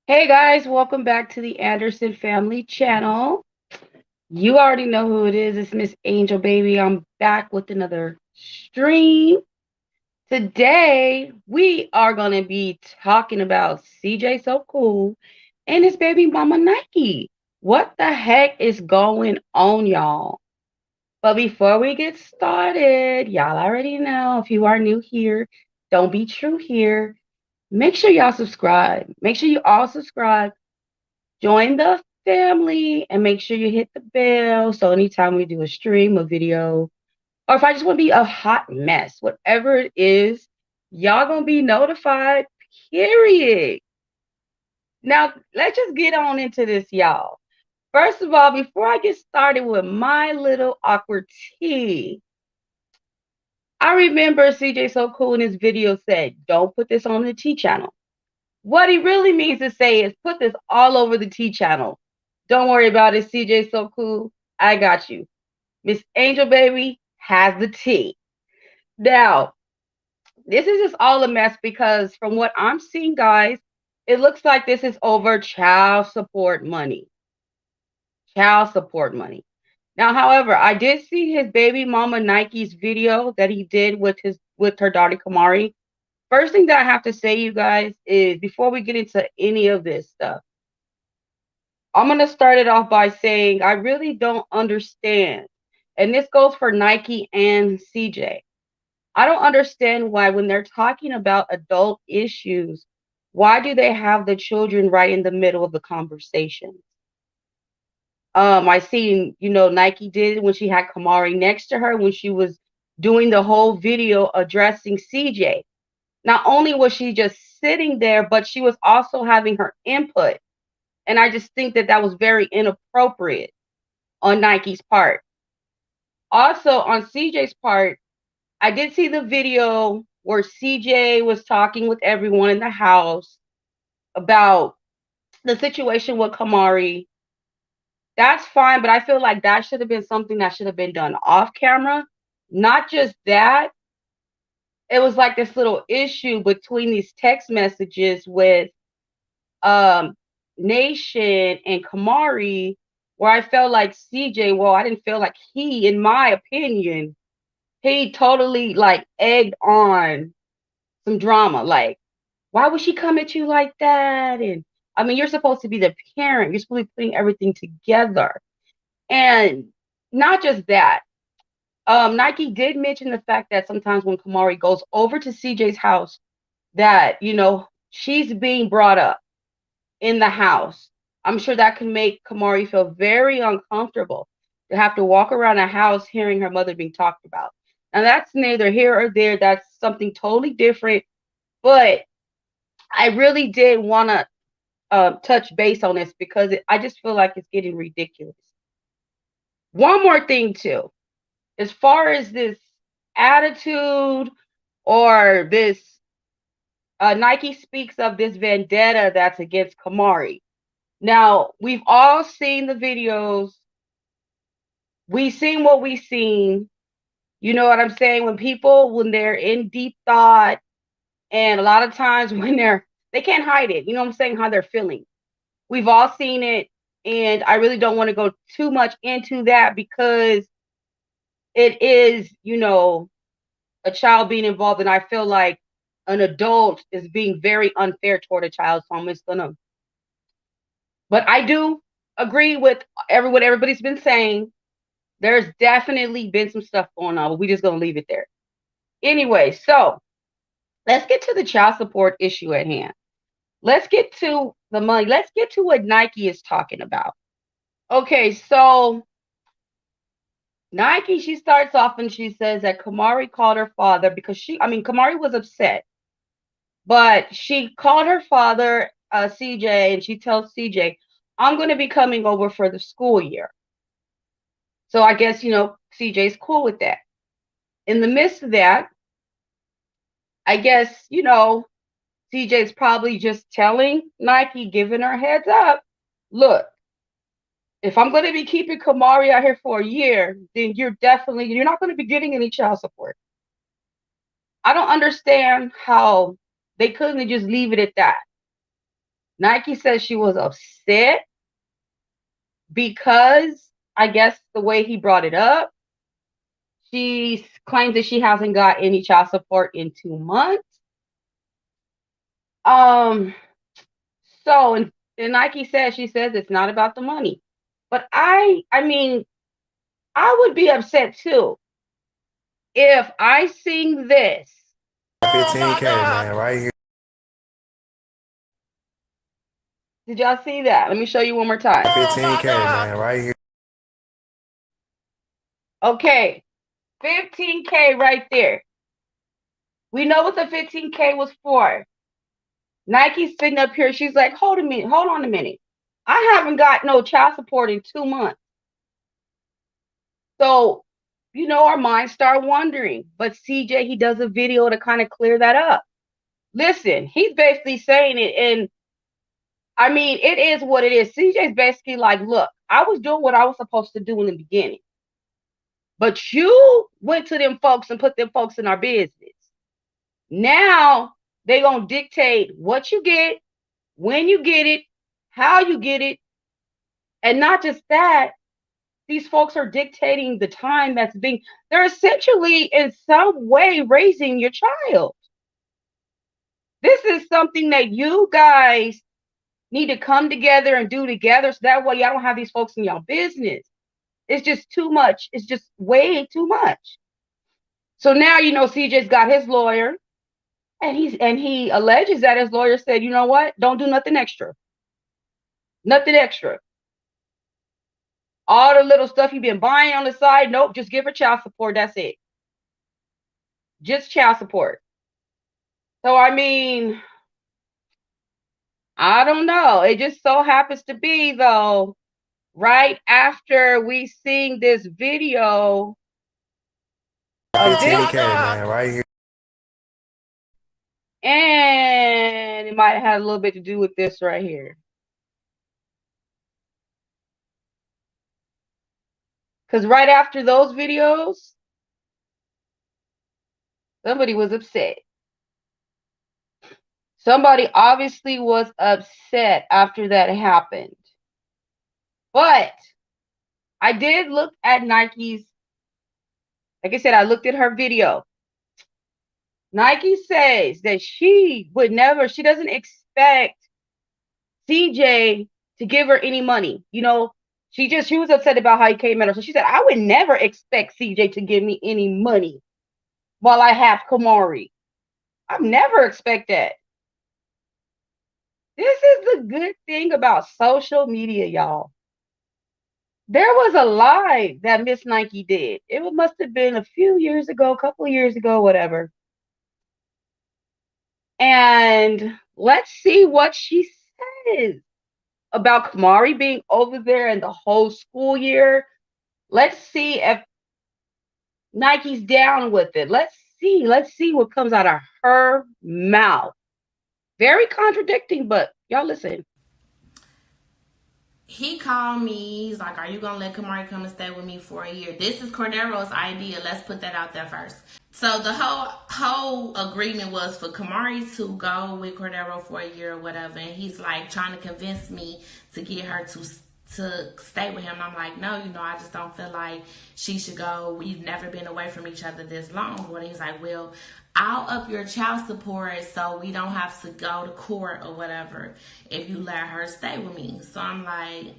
Hey guys, welcome back to the Anderson Family Channel. You already know who it is. It's Miss Angel Baby. I'm back with another stream. Today, we are going to be talking about CJ So Cool and his baby mama Nike. What the heck is going on, y'all? But before we get started, y'all already know if you are new here, don't be true here. Make sure y'all subscribe. Make sure you all subscribe. Join the family and make sure you hit the bell. So anytime we do a stream, a video, or if I just want to be a hot mess, whatever it is, y'all gonna be notified. Period. Now let's just get on into this, y'all. First of all, before I get started with my little awkward tea, I remember CJ So Cool in his video said, "Don't put this on the T channel." What he really means to say is put this all over the T channel. Don't worry about it, CJ So Cool. I got you. Miss Angel Baby has the tea. Now, this is just all a mess because from what I'm seeing, guys, it looks like this is over child support money. Child support money. Now, however, I did see his baby mama Nike's video that he did with her daughter Kamari. First thing that I have to say, you guys, is before we get into any of this stuff, I'm going to start it off by saying I really don't understand. And this goes for Nike and CJ. I don't understand why, when they're talking about adult issues, why do they have the children right in the middle of the conversation? I seen, Nike did when she had Kamari next to her when she was doing the whole video addressing CJ. Not only was she just sitting there, but she was also having her input. And I just think that that was very inappropriate on Nike's part. Also, on CJ's part, I did see the video where CJ was talking with everyone in the house about the situation with Kamari. That's fine, but I feel like that should have been something that should have been done off camera. Not just that, it was like this little issue between these text messages with um Nation and Kamari, where I felt like CJ, well, I didn't feel like he, in my opinion, he totally like egged on some drama. Like, why would she come at you like that? And I mean, you're supposed to be the parent. You're supposed to be putting everything together. And not just that. Nike did mention the fact that sometimes when Kamari goes over to CJ's house, that, she's being brought up in the house. I'm sure that can make Kamari feel very uncomfortable to have to walk around a house hearing her mother being talked about. Now, that's neither here or there. That's something totally different. But I really did want to touch base on this because I just feel like it's getting ridiculous. One more thing, too, as far as this attitude or this Nike speaks of this vendetta that's against Kamari. Now, we've all seen the videos. We've seen what we've seen. You know what I'm saying? When they're in deep thought, and a lot of times when they can't hide it. You know what I'm saying? How they're feeling. We've all seen it, and I really don't want to go too much into that because it is, a child being involved, and I feel like an adult is being very unfair toward a child. So I'm just gonna. But I do agree with what everybody's been saying. There's definitely been some stuff going on, but we're just gonna leave it there. Anyway, so let's get to the child support issue at hand. Let's get to the money. Let's get to what Nike is talking about. Okay, so Nike, she starts off and she says that Kamari called her father because Kamari was upset, but she called her father, CJ, and she tells CJ, I'm going to be coming over for the school year. So I guess, CJ's cool with that. In the midst of that, I guess, CJ's probably just telling Nike, giving her heads up, look, if I'm going to be keeping Kamari out here for a year, then you're not going to be getting any child support. I don't understand how they couldn't just leave it at that. Nike says she was upset because I guess the way he brought it up. She claims that she hasn't got any child support in 2 months. Um, and Nike says she says it's not about the money. But I mean, I would be upset too if I sing this. 15K, man, right here. Did y'all see that? Let me show you one more time. 15K, man, right here. Okay, 15K right there. We know what the 15K was for. Nike's sitting up here. She's like, hold on a minute. I haven't got no child support in 2 months. So, our minds start wondering. But CJ, he does a video to kind of clear that up. Listen, he's basically saying it, and I mean, it is what it is. CJ's basically like, look, I was doing what I was supposed to do in the beginning. But you went to them folks and put them folks in our business. Now they gonna dictate what you get, when you get it, how you get it, and not just that. These folks are dictating the time that's being. They're essentially in some way raising your child. This is something that you guys need to come together and do together, so that way y'all don't have these folks in y'all business. It's just too much. It's just way too much. So now CJ's got his lawyer. And he alleges that his lawyer said, you know what? Don't do nothing extra. Nothing extra. All the little stuff you've been buying on the side, nope, just give her child support. That's it. Just child support. So, I mean, I don't know. It just so happens to be, though, right after we sing this video of 15K, man, right here. And it might have had a little bit to do with this right here. Because right after those videos, somebody was upset. Somebody obviously was upset after that happened. But I did look at Nike's, like I said, I looked at her video. Nike says that she doesn't expect CJ to give her any money. She was upset about how he came at her. So she said, I would never expect CJ to give me any money while I have Kamari. I've never expect that. This is the good thing about social media, y'all. There was a live that Miss Nike did. It must have been a few years ago, a couple of years ago, whatever. And let's see what she says about Kamari being over there and the whole school year. Let's see if Nike's down with it. Let's see what comes out of her mouth. Very contradicting, but y'all listen. He called me. He's like, are you going to let Kamari come and stay with me for a year? This is Cordero's idea. Let's put that out there first. So the whole agreement was for Kamari to go with Cordero for a year or whatever. And he's like trying to convince me to get her to stay with him. And I'm like, no, I just don't feel like she should go. We've never been away from each other this long. But he's like, well, I'll up your child support so we don't have to go to court or whatever if you let her stay with me. So I'm like,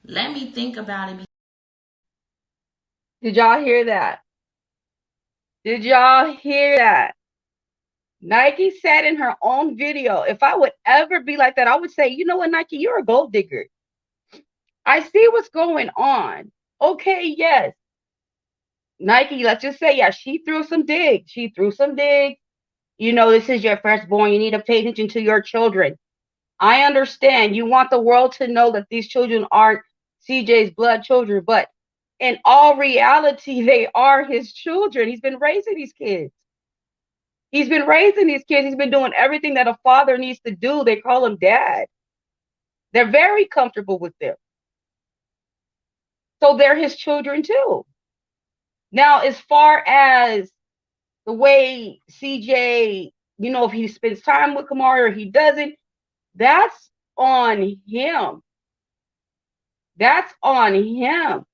let me think about it. Did y'all hear that? Did y'all hear that? Nike said in her own video, if I would ever be like that, I would say, you know what, Nike, you're a gold digger. I see what's going on. Okay, yes. Nike, let's just say, yeah, she threw some digs. This is your firstborn. You need to pay attention to your children. I understand. You want the world to know that these children aren't CJ's blood children, but in all reality, they are his children. He's been raising these kids. He's been doing everything that a father needs to do. They call him dad. They're very comfortable with them. So they're his children too. Now, as far as the way CJ, if he spends time with Kamari or he doesn't, that's on him. That's on him.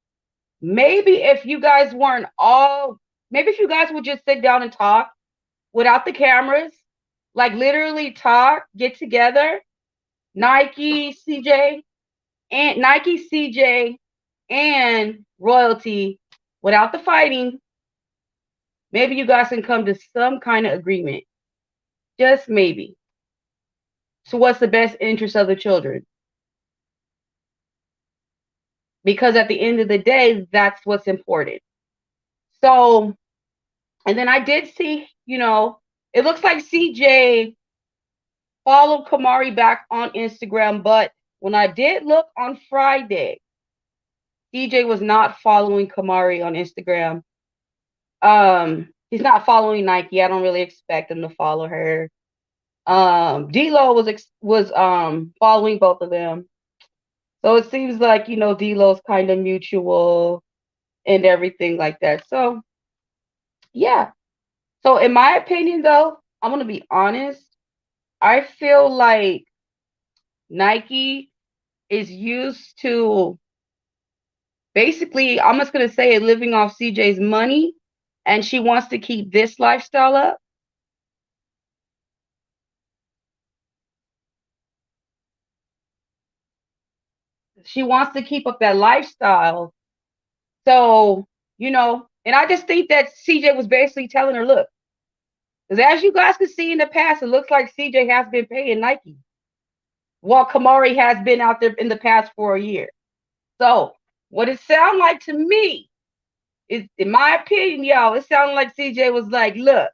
Maybe if you guys weren't all, maybe if you guys would just sit down and talk without the cameras, like literally talk, get together, Nike, CJ, and Royalty, without the fighting, maybe you guys can come to some kind of agreement. Just maybe. So what's the best interest of the children? Because at the end of the day, that's what's important. So, and then I did see, it looks like CJ followed Kamari back on Instagram, but when I did look on Friday, CJ was not following Kamari on Instagram. He's not following Nike. I don't really expect him to follow her. D-Lo was following both of them. So it seems like, D-Lo's kind of mutual and everything like that. So, yeah. So in my opinion, though, I'm going to be honest. I feel like Nike is used to basically, I'm just going to say it, living off CJ's money, and she wants to keep this lifestyle up. She wants to keep up that lifestyle. So, and I just think that CJ was basically telling her, look, because as you guys can see in the past, it looks like CJ has been paying Nike, while Kamari has been out there in the past for a year. So what it sounds like to me is, in my opinion, y'all, it sounded like CJ was like, look,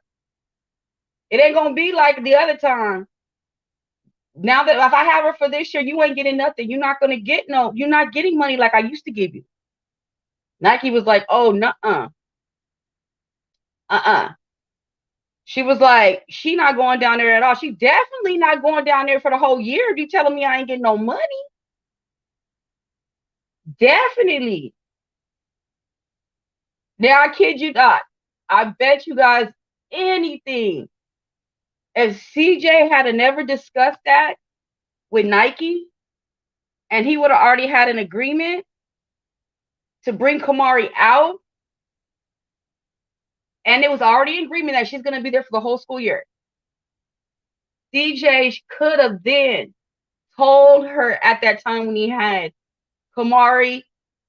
it ain't going to be like the other time. Now that if I have her for this year, you ain't getting nothing. You're not going to get you're not getting money like I used to give you. Nike was like, oh, nuh-uh. She was like, she not going down there at all. She definitely not going down there for the whole year. If you telling me I ain't getting no money. Definitely. Now, I kid you not. I bet you guys anything. If CJ had never discussed that with Nike, and he would have already had an agreement to bring Kamari out, and it was already an agreement that she's going to be there for the whole school year, CJ could have then told her at that time when he had Kamari,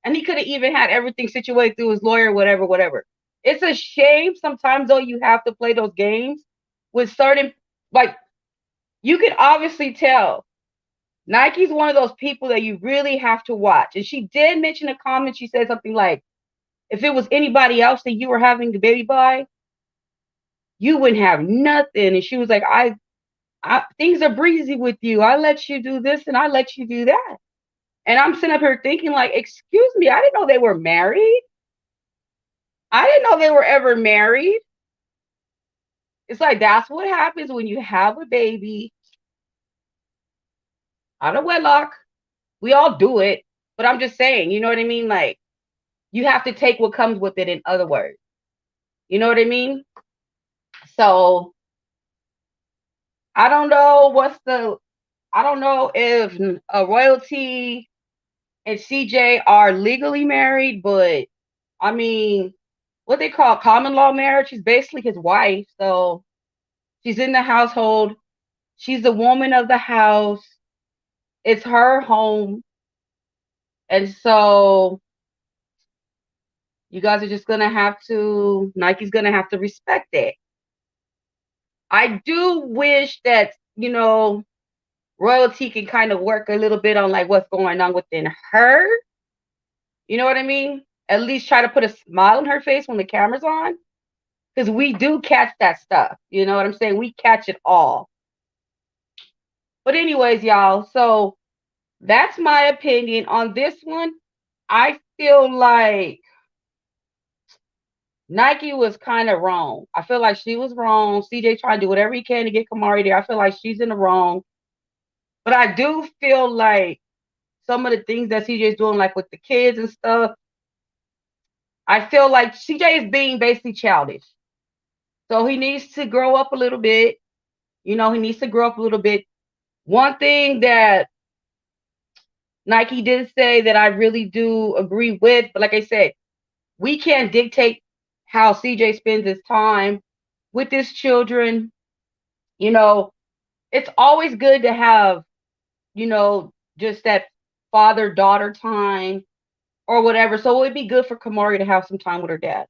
and he could have even had everything situated through his lawyer, whatever. It's a shame sometimes, though, you have to play those games with certain, like, you can obviously tell Nike's one of those people that you really have to watch. And she did mention a comment. She said something like, if it was anybody else that you were having the baby by, you wouldn't have nothing. And she was like, I things are breezy with you. I let you do this and I let you do that. And I'm sitting up here thinking, like, excuse me, I didn't know they were married. I didn't know they were ever married. It's like, that's what happens when you have a baby out of wedlock. We all do it. But I'm just saying, you know what I mean? Like, you have to take what comes with it, in other words. You know what I mean? So, I don't know if a Royalty and CJ are legally married, but I mean, what they call common law marriage. She's basically his wife. So she's in the household. She's the woman of the house. It's her home. And so you guys are just going to have to, Nike's going to have to respect that. I do wish that, Royalty can kind of work a little bit on like what's going on within her. You know what I mean? At least try to put a smile on her face when the camera's on. Because we do catch that stuff. You know what I'm saying? We catch it all. But anyways, y'all, so that's my opinion on this one. I feel like Nike was kind of wrong. I feel like she was wrong. CJ tried to do whatever he can to get Kamari there. I feel like she's in the wrong. But I do feel like some of the things that CJ is doing, like with the kids and stuff, I feel like CJ is being basically childish. So he needs to grow up a little bit. He needs to grow up a little bit. One thing that Nike did say that I really do agree with, but like I said, we can't dictate how CJ spends his time with his children. You know, it's always good to have, just that father daughter time or whatever. So it'd be good for Kamari to have some time with her dad.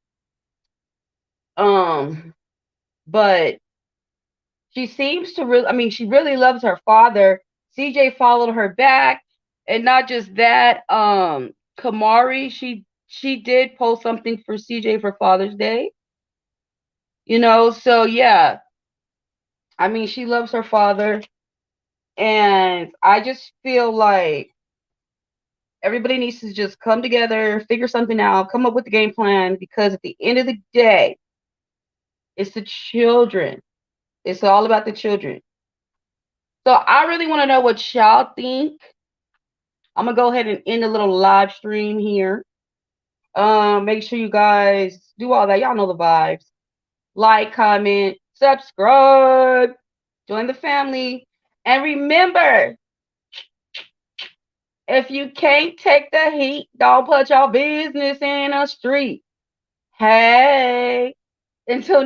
But she seems to really, I mean, she really loves her father. CJ followed her back, and not just that, Kamari, she did post something for CJ for Father's Day. So yeah, I mean, she loves her father, and I just feel like everybody needs to just come together, figure something out, come up with the game plan, because at the end of the day, it's the children. It's all about the children. So I really want to know what y'all think. I'm gonna go ahead and end a little live stream here. Make sure you guys do all that. Y'all know the vibes. Like, comment, subscribe, join the family, and remember, if you can't take the heat, don't put your business in a street. Hey, until